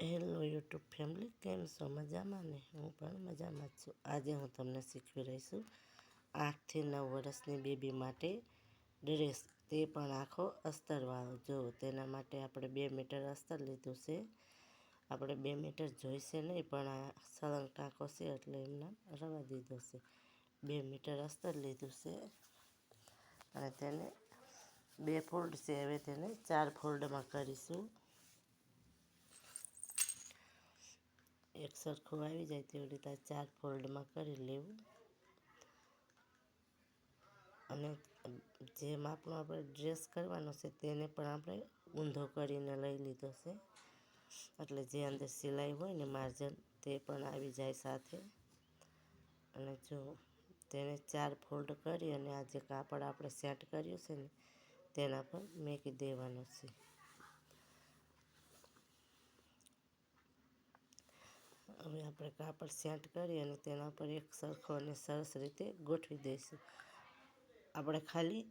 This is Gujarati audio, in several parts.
હેલો યુટ્યુબ ફેમિલી, કેમ છો? મજામાં ને? હું પણ મજામાં જ છું. આજે હું તમને શીખવી રહી છું 8 થી 9 વર્ષની બેબી માટે ડ્રેસ, તે પણ આખો અસ્તરવાળો. જો તેના માટે આપણે 2 મીટર અસ્તર લીધું છે. આપણે 2 મીટર જોઈશે નહીં, પણ આ સળંગ ટાંકો છે એટલે એમને રવા દીધો છે. 2 મીટર અસ્તર લીધું છે અને તેને 2 ફોલ્ડ છે. હવે તેને 4 ફોલ્ડમાં કરીશું. એક સરખું આવી જાય તેવી રીતે 4 ફોલ્ડમાં કરી લેવું. અને જે માપનો આપણે ડ્રેસ કરવાનો છે તેને પણ આપણે ઊંધો કરીને લઈ લીધો છે, એટલે જે અંદર સિલાઈ હોય ને માર્જન તે પણ આવી જાય સાથે. અને જો તેને 4 ફોલ્ડ કરી અને આ જે કાપડ આપણે સેટ કર્યું છે ને તેના પર મૂકી દેવાનું છે. હવે આપણે કાપડ સેટ કરી અને તેના પર એક સરખો અને સરસ રીતે ગોઠવી દઈશું. આપણે ખાલી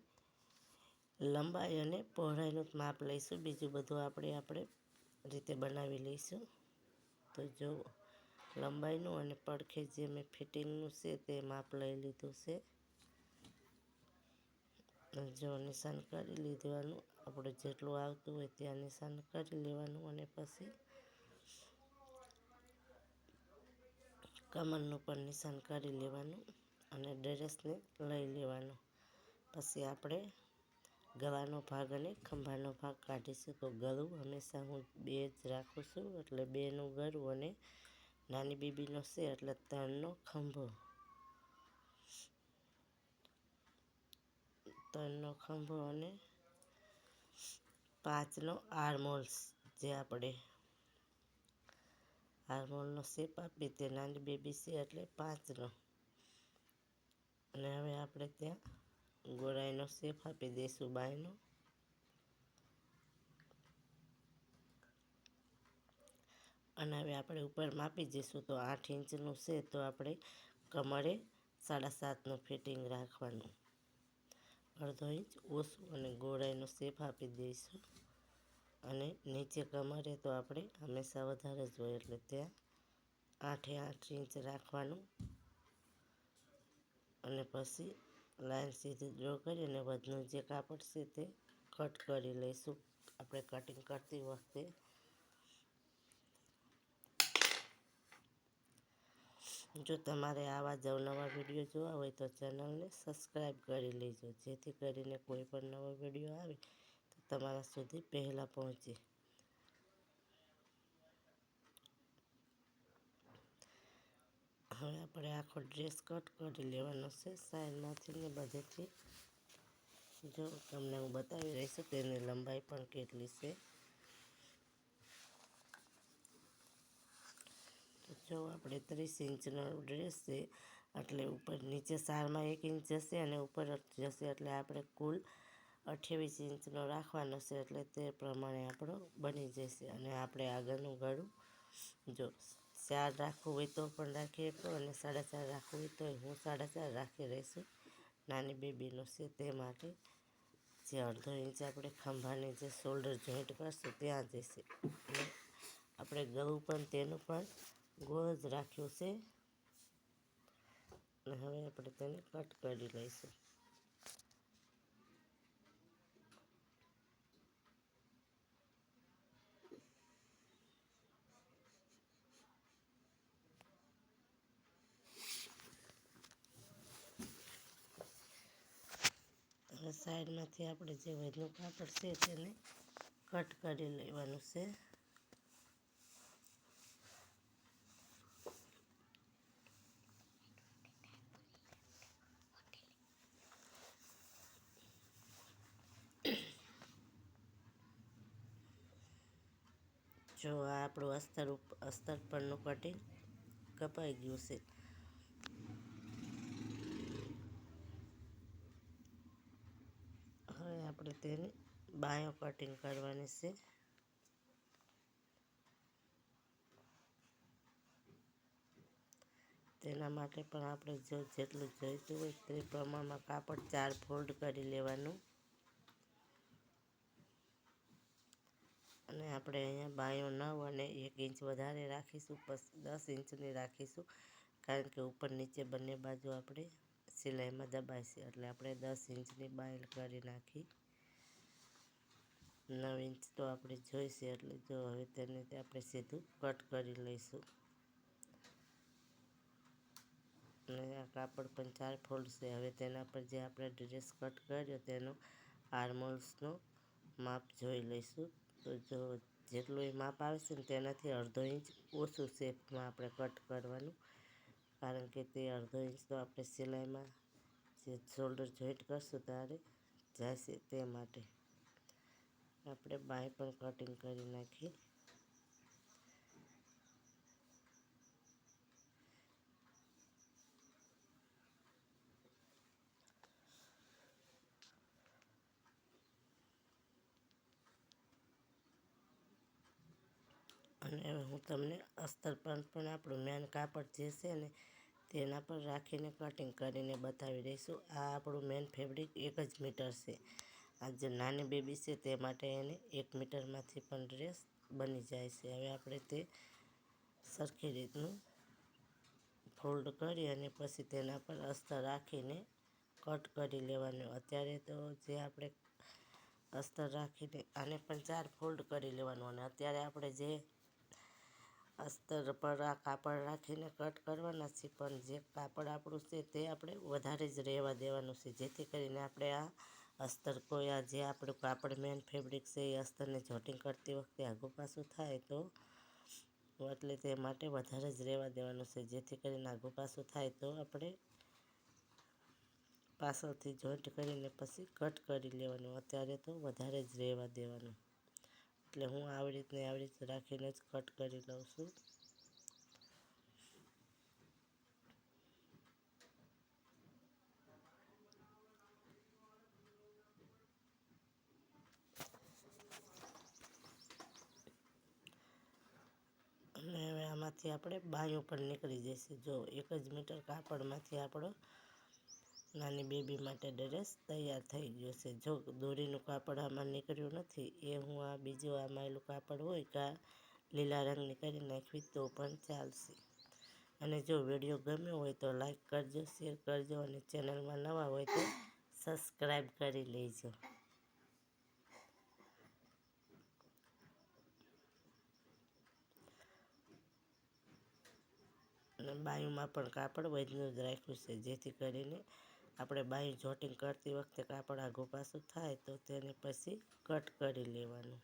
લંબાઈ અને પહોળાઈનું જ માપ લઈશું, બીજું બધું આપણે રીતે બનાવી લઈશું. તો જો લંબાઈનું અને પડખે જે મેં ફિટિંગનું છે તે માપ લઈ લીધું છે. જો નિશાન કરી લીધવાનું, આપણે જેટલું આવતું હોય ત્યાં નિશાન કરી લેવાનું અને પછી કમરનું પણ નિશાન કરી લેવાનું અને ડ્રેસને લઈ લેવાનું. પછી આપણે ગળાનો ભાગ અને ખંભાનો ભાગ કાઢીશું. તો ગળું હંમેશા હું 2 જ રાખું છું, એટલે 2નું ગળું અને નાની બેબીનો છે એટલે 3નો ખંભો. 3નો ખંભો અને 5નો આર્મહોલ્સ, જે આપણે આર્મહોલનો શેપ આપી તે નાની બેબી છે એટલે 5નો. અને હવે આપણે ત્યાં ગોળાઈનો શેપ આપી દઈશું બાયનો. અને હવે આપણે ઉપર માપી જઈશું. તો 8 ઇંચનું છે તો આપણે કમરે 7.5નું ફિટિંગ રાખવાનું. અડધો ઇંચ ઓછું અને ગોળાઈનો શેપ આપી દઈશું. અને નીચે કમરે તો આપણે હંમેશા વધારે જ હોય એટલે ત્યાં 8 ઇંચ રાખવાનું. અને પછી લાઈન સીધી ડ્રો કરી અને વધનું જે કાપડ છે તે કટ કરી લઈશું આપણે કટિંગ કરતી વખતે. જો તમારે આવા જ નવા વિડીયો જોવા હોય તો ચેનલને સબસ્ક્રાઈબ કરી લેજો, જેથી કરીને કોઈ પણ નવો વિડીયો આવે તો તમારા સુધી પહેલાં પહોંચે. હવે આપણે આખો ડ્રેસ કટ કરી લેવાનો છે સાઈડમાંથી ને બધેથી. જો તમને હું બતાવી રહી છું તેની લંબાઈ પણ કેટલી છે. જો આપણે 30 ઇંચનો ડ્રેસ છે એટલે ઉપર નીચે સારમાં 1 ઇંચ જશે અને ઉપર જશે, એટલે આપણે કુલ 28 ઇંચનો રાખવાનો છે, એટલે તે પ્રમાણે આપણો બની જશે. અને આપણે આગળનું ગળું જો 4 રાખવું હોય તો પણ રાખી શકો અને 4.5 રાખવું હોય તો હું 4.5 રાખી રહીશું. નાની બેબીનું છે તે માટે જે અડધો ઇંચ આપણે ખંભાની જે શોલ્ડર જોઈન્ટ કરશું ત્યાં જશે. આપણે ગળું પણ તેનું પણ ગોળ જ રાખ્યું છે. અને હવે આપણે તેને કટ કરી લઈશું. હવે સાઈડમાંથી આપણે જે વધનું કાપડ છે તેને કટ કરી લેવાનું છે. જો આ આપણું અસ્તર પરનું કટિંગ કપાઈ ગયું છે. હવે આપણે તેને બાયો કટિંગ કરવાની છે. તેના માટે પણ આપણે જેટલું જોઈતું હોય તે પ્રમાણમાં કાપડ 4 ફોલ્ડ કરી લેવાનું. અને આપણે અહીંયા બાયો 9 અને 1 ઇંચ વધારે રાખીશું, પછી 10 ઇંચની રાખીશું, કારણ કે ઉપર નીચે બંને બાજુ આપણે સિલાઈમાં દબાય છે, એટલે આપણે 10 ઇંચની બાયલ કરી નાખી. 9 ઇંચ તો આપણે જોઈશે, એટલે જો હવે તેને આપણે સીધું કટ કરી લઈશું. અને આ કાપડ પણ 4 ફોલ્ડ છે. હવે તેના પર જે આપણે ડ્રેસ કટ કર્યો તેનો આર્મહોલ્સનો માપ જોઈ લઈશું. તો જો જેટલું એ માપ આવે છે ને તેનાથી અડધો ઇંચ ઓછું શેપમાં આપણે કટ કરવાનું, કારણ કે તે અડધો ઇંચ તો આપણે સિલાઈમાં જે શોલ્ડર જોઈન્ટ કરશું ત્યારે જશે, તે માટે આપણે બાય પણ કટિંગ કરી નાખી. અને હવે હું તમને અસ્તર પર પણ આપણું મેન કાપડ જે છે ને તેના પર રાખીને કટિંગ કરીને બતાવી દઈશું. આ આપણું મેન ફેબ્રિક 1 જ મીટર છે. આ જે નાની બેબી છે તે માટે એને 1 મીટરમાંથી પણ ડ્રેસ બની જાય છે. હવે આપણે તે સરખી રીતનું ફોલ્ડ કરી અને પછી તેના પર અસ્તર રાખીને કટ કરી લેવાનું. અત્યારે તો જે આપણે અસ્તર રાખીને આને પણ 4 ફોલ્ડ કરી લેવાનું, અને અત્યારે આપણે જે અસ્તર પર આ કાપડ રાખીને કટ કરવાના છે, પણ જે કાપડ આપણું છે તે આપણે વધારે જ રહેવા દેવાનું છે, જેથી કરીને આપણે આ અસ્તર કોઈ આ જે આપણું કાપડ મેન ફેબ્રિક છે એ અસ્તરને જોટિંગ કરતી વખતે આઘું પાછું થાય તો એટલે તે માટે વધારે જ રહેવા દેવાનું છે, જેથી કરીને આઘું પાછું થાય તો આપણે પાછળથી જોઈન્ટ કરીને પછી કટ કરી લેવાનું. અત્યારે તો વધારે જ રહેવા દેવાનું, એટલે હું આવી રીતે રાખીને જ કટ કરી લઉં છું. અને હવે આમાંથી આપણે બાયું પણ નીકળી જશે. જો 1 જ મીટર કાપડમાંથી આપણો નાની બેબી માટે ડ્રેસ તૈયાર થઈ ગયો છે. જો દોરીનું કાપડ આમાં નીકળ્યું નથી, એ હું આ બીજું આ માયલું કાપડ હોય કે લીલા રંગની કરી નાખવી તો પણ ચાલશે. અને જો વિડીયો ગમ્યો હોય તો લાઈક કરજો, શેર કરજો, અને ચેનલમાં નવા હોય તો સબસ્ક્રાઈબ કરી લેજો. અને બાયુંમાં પણ કાપડ વધનું જ રાખ્યું છે, જેથી કરીને આપણે બાયું જોટિંગ કરતી વખતે કાપડ આઘું પાછું થાય તો તેને પછી કટ કરી લેવાનું.